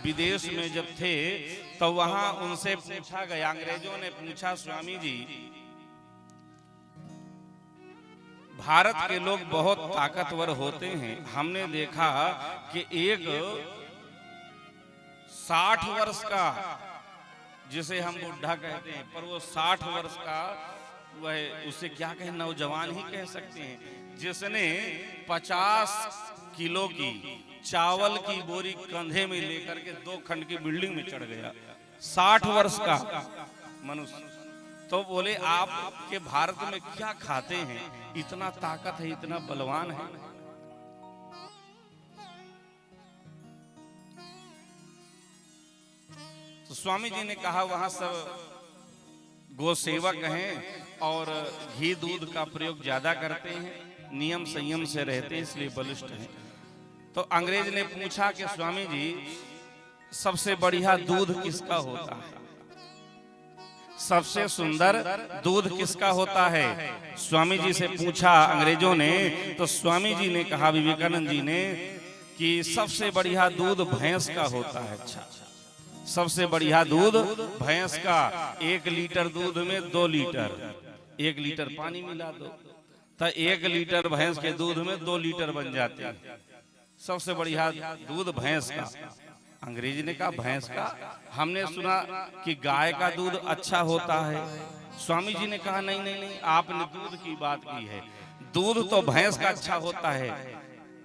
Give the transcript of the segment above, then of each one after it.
विदेश में जब थे तो वहां उनसे पूछा गया, अंग्रेजों ने पूछा, स्वामी जी भारत के लोग बहुत ताकतवर होते हैं, हमने देखा कि एक 60 वर्ष का, जिसे हम बुढ़ा कहते हैं, पर वो 60 वर्ष का वह, उसे क्या कहें, नौजवान ही कह सकते हैं, जिसने 50 किलो की चावल की बोरी कंधे में लेकर के 2 खंड की बिल्डिंग में चढ़ गया, 60 वर्ष का मनुष्य। तो बोले आप के भारत में क्या खाते हैं, इतना ताकत है, इतना बलवान है। तो स्वामी जी ने कहा वहां सब गो सेवक हैं और घी दूध का प्रयोग ज्यादा करते हैं, नियम संयम से रहते हैं, इसलिए बलिष्ठ हैं। तो अंग्रेज ने पूछा कि स्वामी जी सबसे बढ़िया दूध किसका होता है, सबसे सुंदर दूध किसका होता है, स्वामी जी से पूछा अंग्रेजों ने। तो स्वामी जी ने कहा, विवेकानंद जी ने, कि सबसे बढ़िया दूध भैंस का होता है। अच्छा, सबसे बढ़िया दूध भैंस का। 1 लीटर दूध में 2 लीटर, 1 लीटर पानी मिला दो तो 1 लीटर भैंस के दूध में 2 लीटर बन जाते हैं। सबसे बढ़िया दूध भैंस का। अंग्रेजी ने कहा भैंस का, हमने सुना कि गाय का दूध अच्छा होता है। स्वामी जी ने कहा नहीं नहीं नहीं, आपने दूध की बात की है, दूध तो भैंस का अच्छा होता है,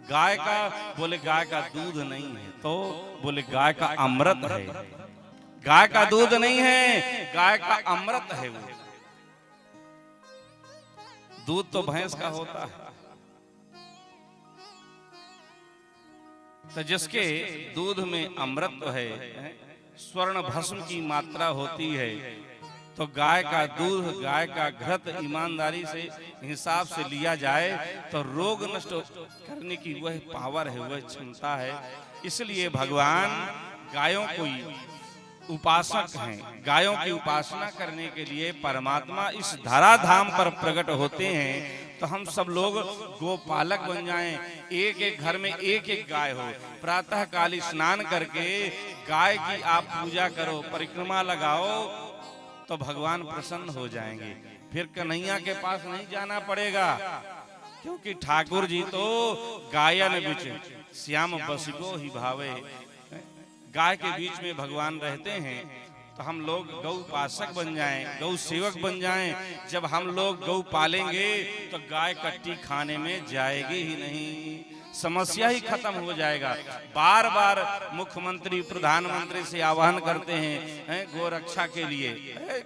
गाय का, बोले गाय का दूध नहीं है, तो बोले गाय का अमृत है, गाय का दूध नहीं है, गाय का अमृत है वो, दूध तो भैंस का होता है। तो जिसके दूध में अमृत है, स्वर्ण भस्म की मात्रा होती है, तो गाय का दूध, गाय का घृत ईमानदारी से हिसाब से लिया जाए तो रोग नष्ट करने की वह पावर है, वह क्षमता है। इसलिए भगवान गायों को उपासक हैं, गायों की उपासना करने के लिए परमात्मा इस धराधाम पर प्रकट होते हैं। तो हम सब लोग गोपालक बन जाएं, एक एक घर में एक एक गाय हो, प्रातः काल स्नान करके गाय की आप पूजा करो, परिक्रमा लगाओ, तो भगवान प्रसन्न हो जाएंगे। फिर कन्हैया के पास नहीं जाना पड़ेगा, क्योंकि ठाकुर जी तो गायन बिच श्याम बसिको ही भावे, गाय के बीच में भगवान रहते हैं। तो हम लोग गौ उपासक बन जाएं, गौ सेवक बन जाएं। जब हम लोग गौ पालेंगे तो गाय कट्टी खाने में जाएगी ही नहीं, समस्या ही खत्म हो जाएगा। बार बार मुख्यमंत्री प्रधानमंत्री से आह्वान करते हैं गौ रक्षा के लिए,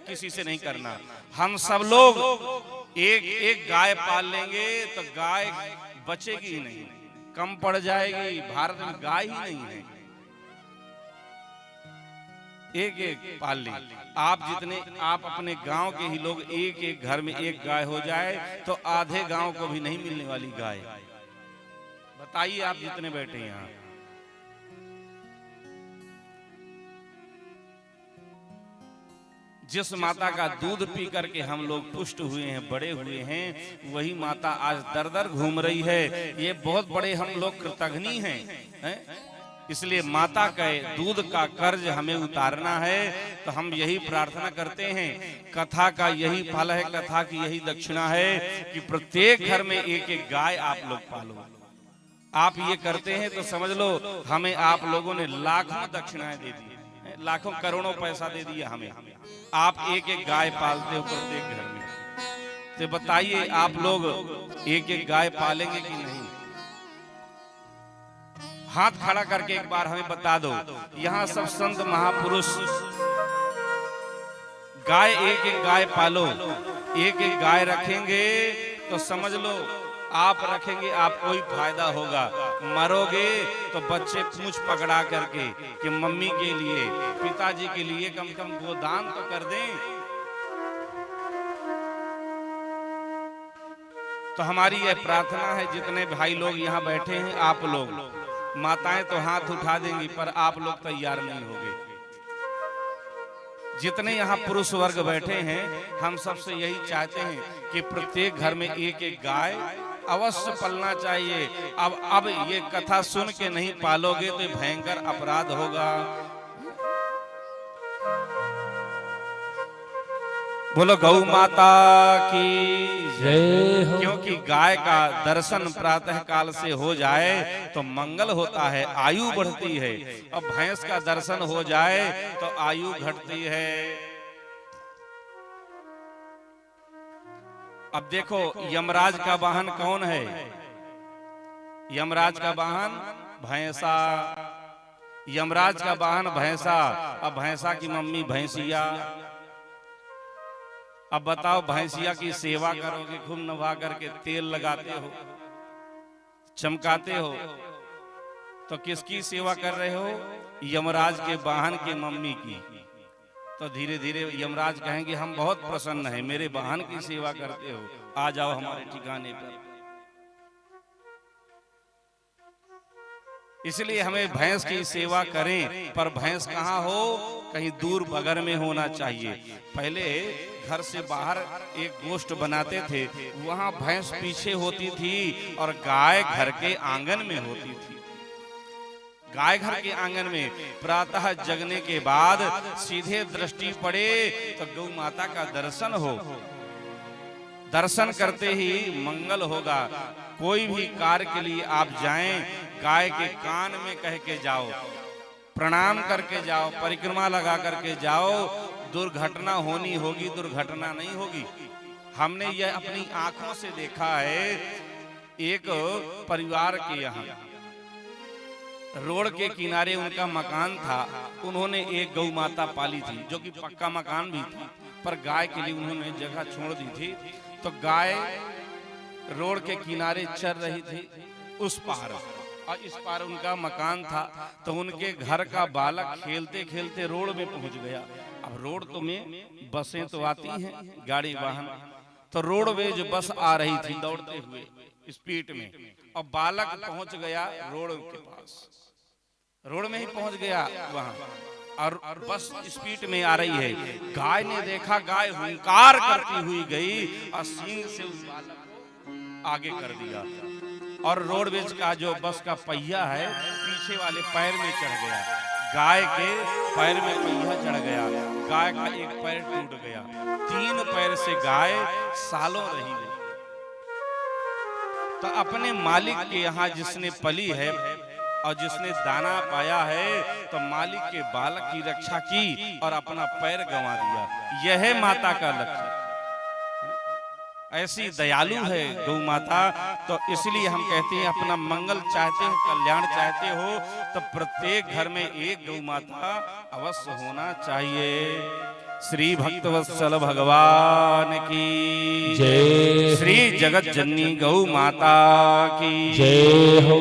किसी से नहीं करना। हम सब लोग एक एक गाय पाल लेंगे तो गाय बचेगी ही नहीं, कम पड़ जाएगी। भारत में गाय ही नहीं है, एक एक पाल ली। आप जितने, आप अपने गांव के ही लोग एक एक घर में एक गाय हो जाए तो आधे गांव को भी नहीं मिलने वाली गाय। बताइए आप जितने बैठे यहाँ, जिस माता का दूध पी करके हम लोग पुष्ट हुए हैं, बड़े हुए हैं, वही माता आज दर दर घूम रही है। ये बहुत बड़े हम लोग कृतघ्नी हैं। इसलिए माता के दूध का कर्ज हमें उतारना है। तो हम यही प्रार्थना करते हैं, कथा का यही फल है, कथा की यही दक्षिणा है कि प्रत्येक घर में एक एक गाय आप लोग पालो। आप ये करते हैं तो समझ लो हमें आप लोगों ने लाखों दक्षिणाएं दे दी, लाखों करोड़ों पैसा दे दिया हमें। आप एक एक गाय पालते हो प्रत्येक घर में। तो बताइए आप लोग एक एक गाय पालेंगे कि नहीं? हाथ खड़ा करके एक बार हमें बता दो। यहाँ सब संत महापुरुष गाय, एक एक गाय पालो, एक एक गाय रखेंगे तो समझ लो आप रखेंगे, आपको ही फायदा होगा। मरोगे तो बच्चे पूंछ पकड़ा करके कि मम्मी के लिए, पिताजी के लिए कम से कम गोदान तो कर दें। तो हमारी यह प्रार्थना है, जितने भाई लोग यहाँ बैठे हैं, आप लोग, माताएं तो हाथ उठा देंगी पर आप लोग तैयार नहीं होंगे। जितने यहाँ पुरुष वर्ग बैठे हैं, हम सबसे यही चाहते हैं कि प्रत्येक घर में एक एक गाय अवश्य पलना चाहिए। अब ये कथा सुन के नहीं पालोगे तो भयंकर अपराध होगा। बोलो गौ माता की जय हो। क्योंकि गाय का दर्शन प्रातः काल से हो जाए तो मंगल होता है, आयु बढ़ती है, और भैंस का दर्शन हो जाए तो आयु घटती है। अब देखो यमराज का वाहन कौन है? यमराज का वाहन भैंसा। यमराज का वाहन भैंसा, अब भैंसा की मम्मी भैंसिया। अब बताओ भैंसिया की सेवा करोगे, खूब नवा करके तेल लगाते हो, चमकाते हो, तो किसकी सेवा कर रहे हो? यमराज के वाहन के मम्मी की। तो धीरे धीरे यमराज कहेंगे हम बहुत प्रसन्न हैं, मेरे वाहन की सेवा करते हो, आ जाओ हमारे ठिकाने पर। इसलिए हमें भैंस की सेवा करें, पर भैंस कहाँ हो? कहीं दूर बगर में होना चाहिए। पहले घर से बाहर एक गोष्ठ बनाते थे, वहां भैंस पीछे होती थी और गाय घर के आंगन में होती थी। गाय घर के आंगन में प्रातः जगने के बाद सीधे दृष्टि पड़े तो गौ माता का दर्शन हो। दर्शन करते ही मंगल होगा। कोई भी कार्य के लिए आप जाएं, गाय के कान में कह के जाओ, प्रणाम करके जाओ, परिक्रमा लगा करके जाओ, दुर्घटना होनी होगी, दुर्घटना नहीं होगी। हमने यह अपनी आंखों से देखा है। एक परिवार के यहाँ रोड के किनारे उनका मकान था, उन्होंने एक गौ माता पाली थी, जो कि पक्का मकान भी था, पर गाय के लिए उन्होंने जगह छोड़ दी थी। तो गाय रोड के किनारे चर रही थी उस पार, और इस पार उनका मकान था। तो उनके घर का बालक खेलते खेलते रोड में पहुंच गया। अब रोड तो में बसें तो आती हैं, गाड़ी वाहन, तो रोडवेज बस आ रही थी दौड़ते हुए स्पीड में, और बालक पहुंच गया रोड के पास, रोड में ही पहुंच गया वहां, और बस स्पीड में आ रही है। गाय ने देखा, गाय हुंकार करती हुई गई और सींग से उस बालक को आगे कर दिया, और रोडवेज का जो बस का पहिया है पीछे वाले पैर में चढ़ गया। गाय के पैर में पहिया चढ़ गया, गाय का एक पैर टूट गया। 3 पैर से गाय सालों रही गई। तो अपने मालिक के यहाँ जिसने पली है और जिसने दाना पाया है, तो मालिक के बालक की रक्षा की और अपना पैर गंवा दिया। यह है माता का लक्ष्य। ऐसी दयालु है गौ माता। तो इसलिए हम कहते हैं अपना मंगल चाहते हो, कल्याण चाहते हो, तो प्रत्येक घर में एक गौ माता अवश्य होना चाहिए। श्री भक्तवत्सल भगवान की जय। श्री जगत जननी गौ माता की जय हो।